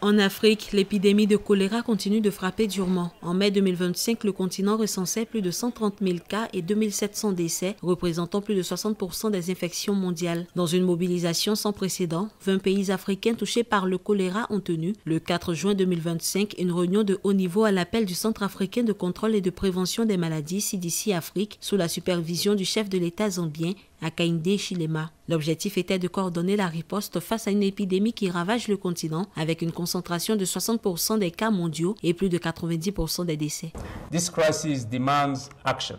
En Afrique, l'épidémie de choléra continue de frapper durement. En mai 2025, le continent recensait plus de 130 000 cas et 2700 décès, représentant plus de 60% des infections mondiales. Dans une mobilisation sans précédent, 20 pays africains touchés par le choléra ont tenu, le 4 juin 2025, une réunion de haut niveau à l'appel du Centre africain de contrôle et de prévention des maladies CDC Afrique, sous la supervision du chef de l'État zambien, Hakainde Hichilema. L'objectif était de coordonner la riposte face à une épidémie qui ravage le continent avec une concentration de 60% des cas mondiaux et plus de 90% des décès. This crisis demands action.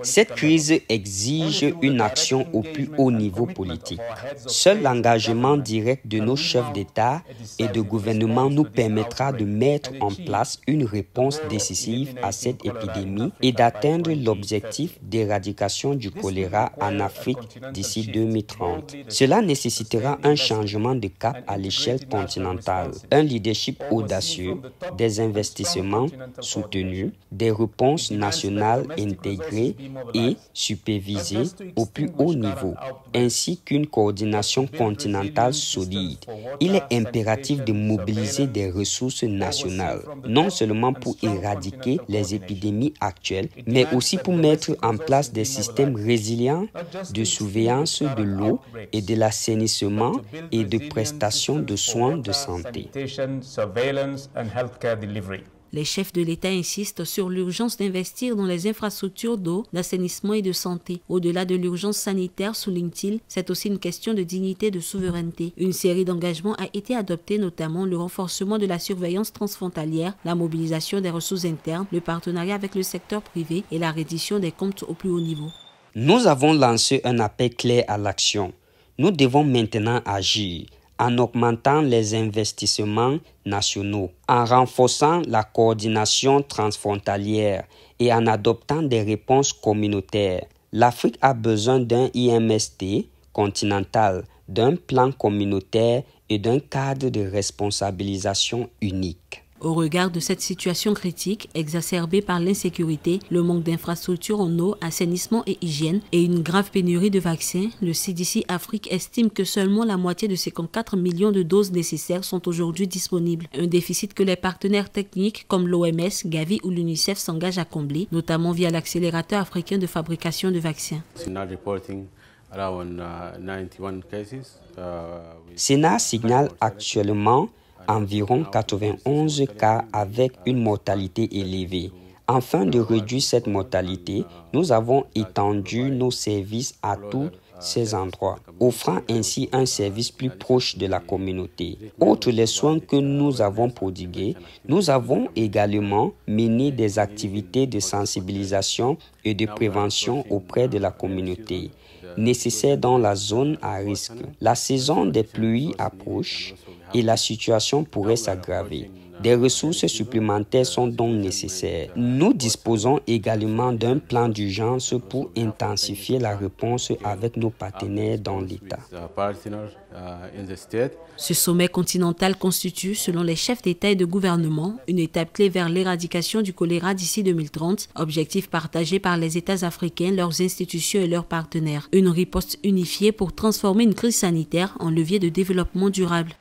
Cette crise exige une action au plus haut niveau politique. Seul l'engagement direct de nos chefs d'État et de gouvernement nous permettra de mettre en place une réponse décisive à cette épidémie et d'atteindre l'objectif d'éradication du choléra en Afrique d'ici 2030. Cela nécessitera un changement de cap à l'échelle continentale, un leadership audacieux, des investissements soutenus, des réponses nationales intégrées et supervisées au plus haut niveau, ainsi qu'une coordination continentale solide. Il est impératif de mobiliser des ressources nationales, non seulement pour éradiquer les épidémies actuelles, mais aussi pour mettre en place des systèmes résilients de surveillance de l'eau et de l'assainissement et de prestations de soins de santé. Les chefs de l'État insistent sur l'urgence d'investir dans les infrastructures d'eau, d'assainissement et de santé. Au-delà de l'urgence sanitaire, souligne-t-il, c'est aussi une question de dignité et de souveraineté. Une série d'engagements a été adoptée, notamment le renforcement de la surveillance transfrontalière, la mobilisation des ressources internes, le partenariat avec le secteur privé et la reddition des comptes au plus haut niveau. Nous avons lancé un appel clair à l'action. Nous devons maintenant agir en augmentant les investissements nationaux, en renforçant la coordination transfrontalière et en adoptant des réponses communautaires. L'Afrique a besoin d'un IMST continental, d'un plan communautaire et d'un cadre de responsabilisation unique. Au regard de cette situation critique, exacerbée par l'insécurité, le manque d'infrastructures en eau, assainissement et hygiène et une grave pénurie de vaccins, le CDC Afrique estime que seulement la moitié de 54 millions de doses nécessaires sont aujourd'hui disponibles. Un déficit que les partenaires techniques comme l'OMS, Gavi ou l'UNICEF s'engagent à combler, notamment via l'accélérateur africain de fabrication de vaccins. SENA signale actuellement environ 91 cas avec une mortalité élevée. Afin de réduire cette mortalité, nous avons étendu nos services à tous ces endroits, offrant ainsi un service plus proche de la communauté. Outre les soins que nous avons prodigués, nous avons également mené des activités de sensibilisation et de prévention auprès de la communauté, nécessaires dans la zone à risque. La saison des pluies approche et la situation pourrait s'aggraver. Des ressources supplémentaires sont donc nécessaires. Nous disposons également d'un plan d'urgence pour intensifier la réponse avec nos partenaires dans l'État. Ce sommet continental constitue, selon les chefs d'État et de gouvernement, une étape clé vers l'éradication du choléra d'ici 2030, objectif partagé par les États africains, leurs institutions et leurs partenaires. Une riposte unifiée pour transformer une crise sanitaire en levier de développement durable.